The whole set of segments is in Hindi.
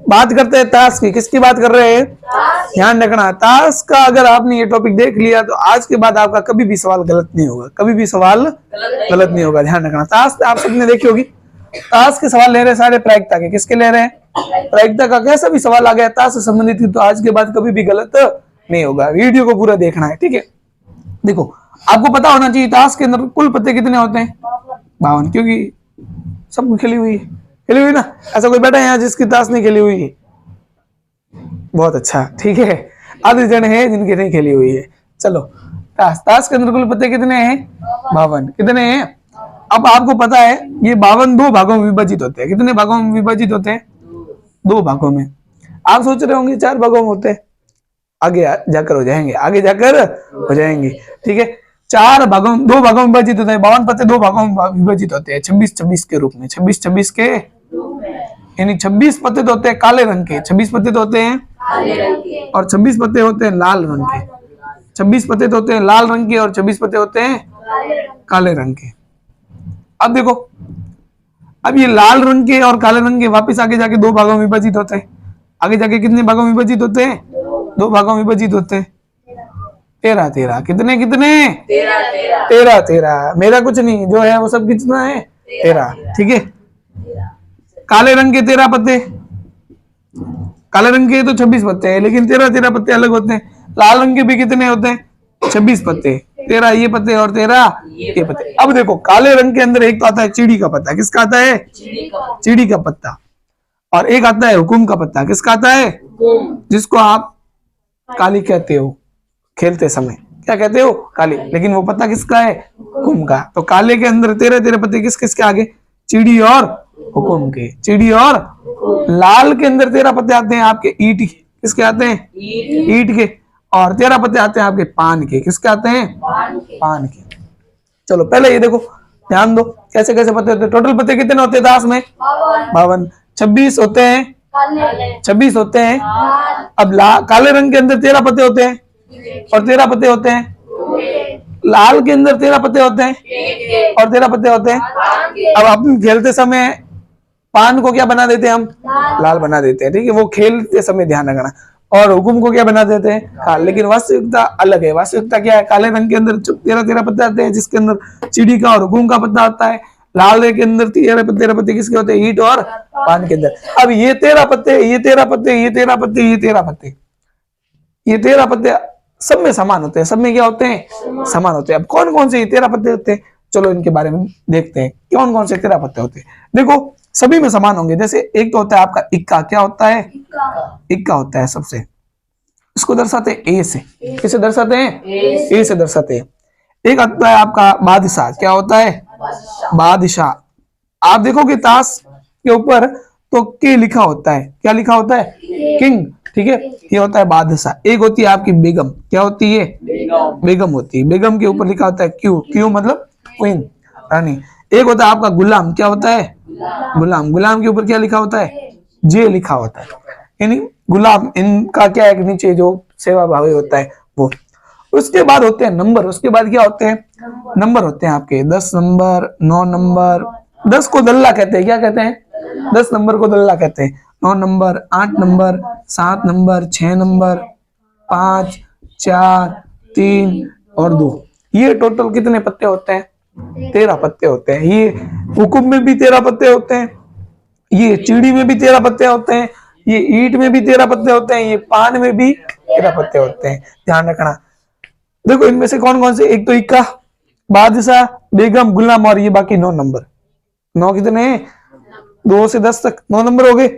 बात करते हैं ताश की। किसकी बात कर रहे हैं? ध्यान रखना, ताश का अगर आपने ये टॉपिक देख लिया तो आज के बाद आपका कभी भी सवाल गलत नहीं होगा, कभी भी सवाल गलत नहीं होगा। ध्यान रखना, ताश आप सबने देखी होगी। ताश के सवाल ले रहे हैं सारे प्रायिकता के। किसके ले रहे हैं? प्रायिकता का। कैसा भी सवाल आ गया ताश से संबंधित तो आज के बाद कभी भी गलत नहीं होगा। वीडियो को पूरा देखना है, ठीक है। देखो, आपको पता होना चाहिए ताश के अंदर कुल पत्ते कितने होते हैं? 52, क्योंकि सबको खेली हुई है, खेली हुई ना। ऐसा कोई बैठा है यहाँ जिसकी ताश नहीं खेली हुई है? बहुत अच्छा, ठीक है। आधे जन है जिनकी नहीं खेली हुई है। चलो, ताश के अंदर कुल पत्ते कितने हैं? 52। कितने हैं? अब आपको पता है ये 52 दो भागों में विभाजित होते हैं। कितने भागों में विभाजित होते हैं? 2 भागों में। आप सोच रहे होंगे 4 भागों में होते हैं, आगे जाकर हो जाएंगे, आगे जाकर हो जाएंगे, ठीक है। 4 भागों, 2 भागों में विभाजित होते हैं। 52 पत्ते 2 भागों में विभाजित होते हैं, 26-26 के रूप में। 26-26 के, यानी 26 पत्ते तो होते हैं काले रंग के, 26 पत्ते तो होते हैं काले रंग के, और 26 पत्ते होते हैं लाल रंग के। 26 पत्ते तो होते हैं लाल रंग के और 26 पत्ते होते हैं काले रंग के। अब देखो, अब ये लाल रंग के और काले रंग के वापस आगे जाके 2 भागों में विभाजित होते हैं। आगे जाके कितने भागों में विभाजित होते हैं? 2 भागों में विभाजित होते हैं। 13-13। कितने कितने? 13-13। मेरा कुछ नहीं, जो है वो सब कितना है? 13, ठीक है। काले रंग के 13 पत्ते, काले रंग के तो 26 पत्ते हैं, लेकिन 13-13 पत्ते अलग होते हैं। लाल रंग के भी कितने होते हैं? 26 पत्ते। 13 ये पत्ते और 13 ये पत्ते। अब देखो, काले रंग के अंदर एक तो आता है चिड़ी का पत्ता। किसका आता है? चिड़ी का पत्ता। और एक आता है हुकुम का पत्ता। किसका आता है? जिसको आप काली कहते हो खेलते समय। क्या कहते हो? काली। लेकिन वो पत्ता किसका है? हुकुम का। तो काले के अंदर 13-13 पत्ते किस किसके आगे? चिड़ी और हुकुम के। चिड़ी और लाल के अंदर 13 पत्ते आते हैं आपके ईट के। किसके आते हैं? ईट के। और 13 पत्ते आते हैं आपके पान के। किसके आते हैं? पान के। चलो, पहले ये देखो, ध्यान दो कैसे कैसे पत्ते होते हैं। टोटल पत्ते कितने होते हैं ताश में? 52। 26 होते हैं, 26 होते हैं। अब काले रंग के अंदर 13 पत्ते होते हैं और 13 पत्ते होते हैं। लाल के अंदर 13 पत्ते होते हैं और 13 पत्ते होते हैं। अब अपन खेलते समय पान को क्या बना देते हैं? हम लाल बना देते हैं, ठीक है। वो खेलते समय ध्यान रखना। और हुकुम को क्या बना देते हैं? काल। लेकिन वास्तविकता अलग है। वास्तविकता क्या है? काले रंग के अंदर 13-13 पत्ते आते हैं, जिसके अंदर चिड़ी का और हुकुम का पत्ता आता है। लाल के अंदर 13 पत्ते किसके होते हैं? ईट और पान के अंदर। अब ये 13 पत्ते, ये 13 पत्ते, ये 13 पत्ते, ये 13 पत्ते, ये 13 पत्ते सब में समान होते हैं। सब में क्या होते हैं? समान होते हैं। अब कौन कौन से ये 13 पत्ते होते हैं, चलो इनके बारे में देखते हैं। कौन कौन से 13 पत्ते होते हैं? देखो, सभी में समान होंगे। जैसे एक तो होता है आपका इक्का। क्या होता है? इक्का होता है सबसे। इसको दर्शाते हैं ए से। किसे दर्शाते हैं? ए से दर्शाते हैं। एक आता है आपका बादशाह। क्या होता है? बादशाह। आप देखोगे ताश के ऊपर तो के लिखा होता है। क्या लिखा होता है? किंग, ठीक है। ये होता है बादशाह। एक होती है आपकी बेगम। क्या होती है? बेगम होती है। बेगम के ऊपर लिखा होता है क्यू। क्यू मतलब क्वीन, रानी। एक होता है आपका गुलाम। क्या होता है? गुलाम। गुलाम के ऊपर क्या लिखा होता है? जे लिखा होता है, यानी गुलाम। इनका क्या है? नीचे जो सेवा भावी होता है वो। उसके बाद होते हैं नंबर। उसके बाद क्या होते हैं? नंबर होते हैं आपके 10 नंबर, 9 नंबर। 10 को दल्ला कहते हैं। क्या कहते हैं? 10 नंबर को दल्ला कहते हैं। 9 नंबर, 8 नंबर, 7 नंबर, 6 नंबर, 5, 4, 3 और 2। ये टोटल कितने पत्ते होते हैं? 13 पत्ते होते हैं। ये हुकुम में भी 13 पत्ते होते हैं, ये चिड़ी में भी 13 पत्ते होते हैं, ये ईट में भी 13 पत्ते होते हैं, ये पान में भी 13 पत्ते होते हैं। ध्यान रखना। देखो, इनमें से कौन कौन से? एक तो इक्का, बादशाह, बेगम, गुलाम और ये बाकी 9 नंबर। 9 कितने हैं? 2 से 10 तक 9 नंबर हो गए।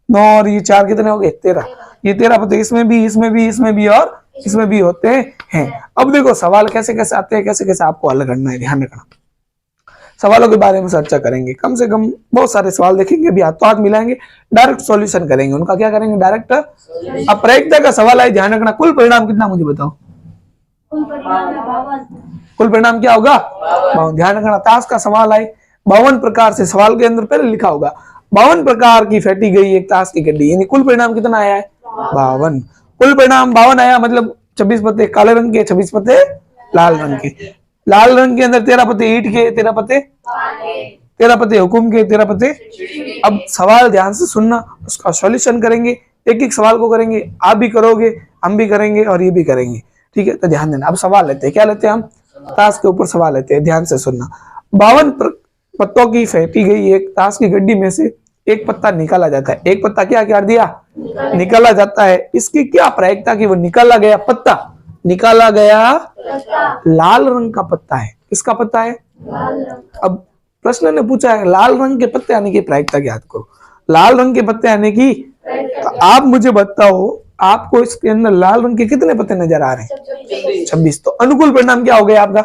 9 और ये 4 कितने हो गए? 13। ये 13 पत्ते इसमें भी, इसमें भी, इसमें भी और इसमें भी होते हैं। अब देखो सवाल कैसे कैसे आते हैं, कैसे कैसे आपको हल करना है। ध्यान रखना। सवालों के बारे में चर्चा करेंगे, कम से कम बहुत सारे सवाल देखेंगे, अभी हाथों हाथ मिलाएंगे, डायरेक्ट सॉल्यूशन करेंगे उनका। क्या करेंगे? डायरेक्ट। अब प्रायिकता का सवाल है, ध्यान रखना। कुल परिणाम कितना मुझे बताओ? कुल परिणाम क्या होगा? 52। ध्यान रखना। ताश का सवाल है, 52 प्रकार से सवाल के अंदर पहले लिखा होगा 52 प्रकार की फेंटी गई एक ताश की गड्डी, यानी कुल परिणाम कितना आया है? 52। कुल परिणाम 52 आया, मतलब 26 पत्ते काले रंग के, 26 पत्ते लाल रंग के। लाल रंग के अंदर 13 पत्ते ईट के, 13 पत्ते तेरह पत्ते हुकुम के, तेरह पत्ते। अब सवाल ध्यान से सुनना, उसका सॉल्यूशन करेंगे, एक एक सवाल को करेंगे, आप भी करोगे, हम भी करेंगे और ये भी करेंगे, ठीक है। तो ध्यान देना। अब सवाल लेते हैं, क्या लेते हैं हम? ताश के ऊपर सवाल लेते हैं, ध्यान से सुनना। 52 पत्तों की फेंटी गई एक ताश की गड्डी में से एक पत्ता निकाला जाता है। एक पत्ता क्या कर दिया? निकाला जाता है। इसकी क्या प्रायिकता की वो निकाला गया पत्ता, निकाला गया लाल रंग का पत्ता है। किसका पत्ता है? अब प्रश्न ने पूछा है लाल रंग के पत्ते आने की प्रायिकता याद करो। लाल रंग के पत्ते आने की, तो आप मुझे बताओ आपको इसके अंदर लाल रंग के कितने पत्ते नजर आ रहे हैं? 26। तो अनुकूल परिणाम क्या हो गया आपका?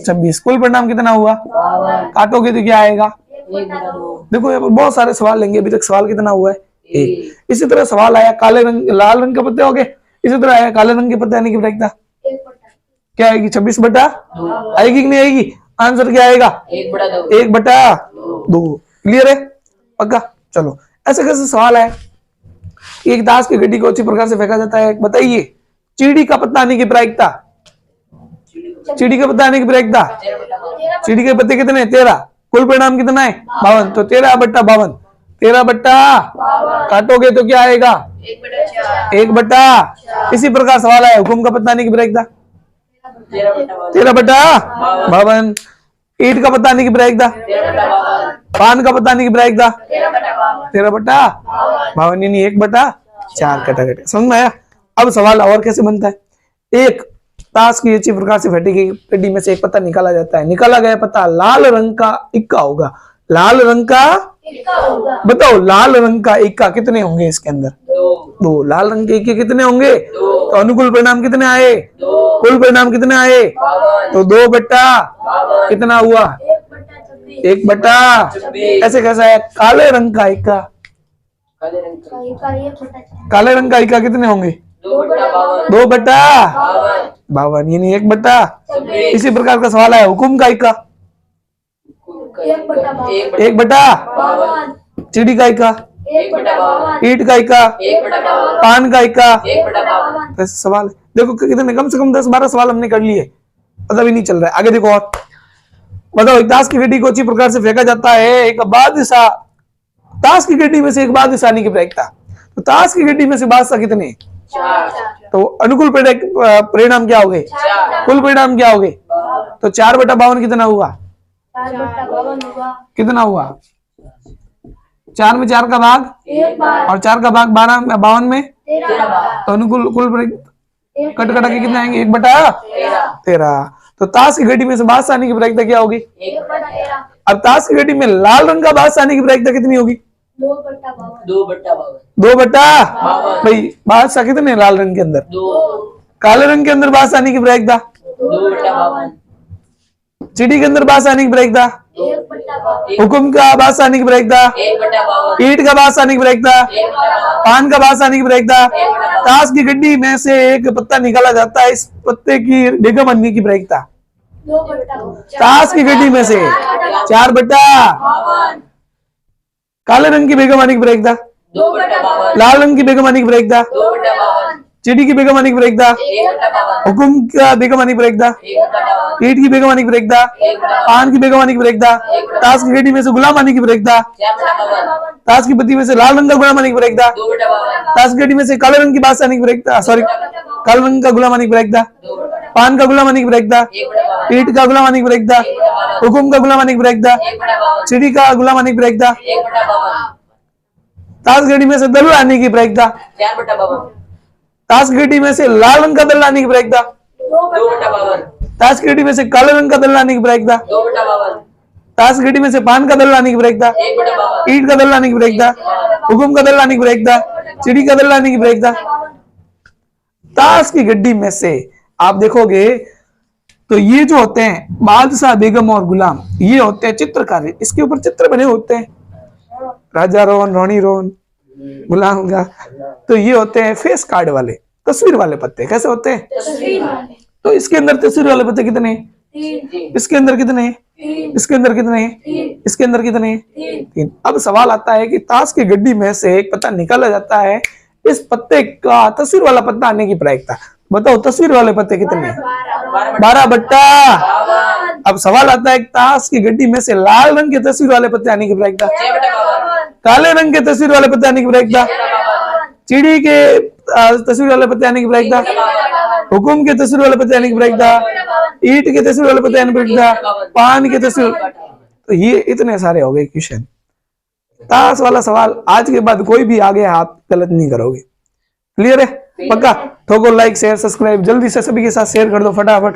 26। कुल परिणाम कितना हुआ? काटोगे तो क्या आएगा? देखो यहाँ पर बहुत सारे सवाल लेंगे, अभी तक सवाल कितना हुआ है? 1। इसी तरह सवाल आया काले रंग लाल रंग के पत्ते हो गए, इसी तरह आया काले रंग के पत्ते आने की प्रायिकता क्या आएगी? 26 बटा आएगी कि नहीं आएगी? आंसर क्या आएगा? 1/2। क्लियर है? पक्का? चलो, ऐसे कैसे सवाल है? एक दास की गड्डी को अच्छी प्रकार से फेंका जाता है। बताइए चीड़ी का पत्ता आने की प्रायिकता, चीड़ी का पत्ता आने की प्रायिकता, चीड़ी के पत्ते कितने? 13। कुल परिणाम कितना है? 52। तो 13/52, 13/, काटोगे तो क्या आएगा? 1/। इसी प्रकार सवाल है हुकुम का पत्ता आने की प्रायिकता 13/52। ईट का पत्ता आने की प्रायिकता, पान का पत्ता आने की प्रायिकता 13/52, यानी 1/4 कटा। समझ में आया? अब सवाल और कैसे बनता है? एक ताश की अच्छी प्रकार से फेंटी गई गड्डी में से एक पत्ता निकाला जाता है। निकाला गया पत्ता लाल रंग का इक्का होगा। लाल रंग का बताओ, लाल रंग का इक्का कितने होंगे इसके अंदर? 2। लाल रंग के इक्के कितने होंगे? तो अनुकूल परिणाम कितने आए? कुल परिणाम कितने आए? तो 2/ कितना हुआ? 1/। ऐसे कैसा है? काले रंग का इक्का, काले रंग का इक्का कितने होंगे? 2/52, यानी 1/। इसी प्रकार का सवाल है हुकुम का इक्का 1/52, चिड़ी का इक्का, ईट का इक्का, पान का इक्का। ऐसे सवाल देखो कितने, कम से कम 10-12 सवाल हमने कर लिए, पता भी नहीं चल रहा है। आगे देखो और बताओ, एक ताश की गड्डी को अच्छी प्रकार से फेंका जाता है। एक बादशाह, ताश की गड्डी में से एक बादशाह आने की प्रायिकता, तो ताश की गड्डी में से बादशाह कितने? 4। तो अनुकूल परिणाम क्या हो गए? कुल परिणाम क्या हो गए? तो 4/52 कितना हुआ? कितना हुआ? 4 में 4 का भाग और 4 का भाग 52 में, तो अनुकूल कुल कट कटा के कितने आएंगे? 1/13। तो ताश की गड्डी में से बादशाह आने की प्रायिकता क्या होगी? 1/13। अब ताश की गड्डी में लाल रंग का बादशाह आने की प्रायिकता कितनी होगी? 2/52। भाई बादशाह कितने लाल रंग के अंदर? 2। काले रंग के अंदर बादशाह आने की प्रायिकता 2/52। चिड़ी के अंदर बादशाह आने की प्रायिकता 1/52। हुकुम का बादशाह आने की प्रायिकता 1/52। ईट का बादशाह आने की प्रायिकता 1/52। पान का बादशाह आने की प्रायिकता 1/52। ताश की गड्डी में से एक पत्ता निकाला जाता है, इस पत्ते की बेगम बनने की प्रायिकता 2/52। ताश की गड्डी में से 4/52। काले रंग की बेगम आने की प्रायिकता 2/52। लाल रंग की बेगम आने की प्रायिकता 2/52। चिड़ी की बेगम आने की प्रायिकता 1/52। हुकुम का बेगम आने की प्रायिकता 1/52। ईट की बेगम आने की प्रायिकता 1/52। पान की बेगम आने की प्रायिकता ताश की गड्डी में से गुलाम आने की प्रायिकता 4/52। ताश की पत्ती में से लाल रंग का गुलाम आने की प्रायिकता 2/52। ताश की गड्डी में से काले रंग की बादशाह आने की प्रायिकता, सॉरी काले रंग का गुलाम आने की प्रायिकता 2/52। पान का गुलाम आने की प्रायिकता 1/52। ईट का गुलाम आने की प्रायिकता 1/52। हुकुम का गुलाम आने की प्रायिकता 1/52। चिड़ी का गुलाम आने की प्रायिकता 1/52। ताश गड्डी में से दल आने की प्रायिकता 4/52। ताश गड्डी में से लाल रंग का दल आने की प्रायिकता 2/52। ताश गड्डी में से काले रंग का दल आने की प्रायिकता 2/52। ताश गड्डी में से पान का दल आने की प्रायिकता 1/52। ईट का दल आने की प्रायिकता हुकुम का दल आने की प्रायिकता चिड़ी का दल आने की प्रायिकता। ताश की गड्डी में से आप देखोगे तो ये जो होते हैं बादशाह बेगम और गुलाम, ये होते हैं चित्रकारी, इसके ऊपर चित्र बने होते हैं, राजा रोहन रानी रोहन गुलाम का। तो ये होते हैं फेस कार्ड वाले, तस्वीर वाले पत्ते। कैसे होते हैं? तस्वीर वाले। तो इसके अंदर तस्वीर वाले पत्ते कितने हैं? 3। इसके अंदर कितने हैं? 3। इसके अंदर कितने हैं? 3। इसके अंदर कितने हैं? 3। 3। अब सवाल आता है कि ताश की गड्डी में से एक पत्ता निकाला जाता है, इस पत्ते का तस्वीर वाला पत्ता आने की प्रायिकता बताओ। तस्वीर वाले पत्ते कितने हैं? 12। 12/52। अब सवाल आता है ताश की गड्डी में से लाल रंग की तस्वीर वाले पत्ते आने की प्रायिकता, जय बेटा बाबा। काले रंग के तस्वीर वाले पत्ते आने की प्रायिकता, चिड़ी के तस्वीर वाले पत्ते आने की प्रायिकता, हुकुम के तस्वीर वाले पत्ते आने की प्रायिकता, ईंट के तस्वीर वाले पत्ते आने की प्रायिकता, पान के तस्वीर। तो ये इतने सारे हो गए क्वेश्चन। ताश वाला सवाल आज के बाद कोई भी आगे आप गलत नहीं करोगे। क्लियर है? पक्का? ठोको लाइक शेयर सब्सक्राइब, जल्दी से सभी के साथ शेयर कर दो फटाफट।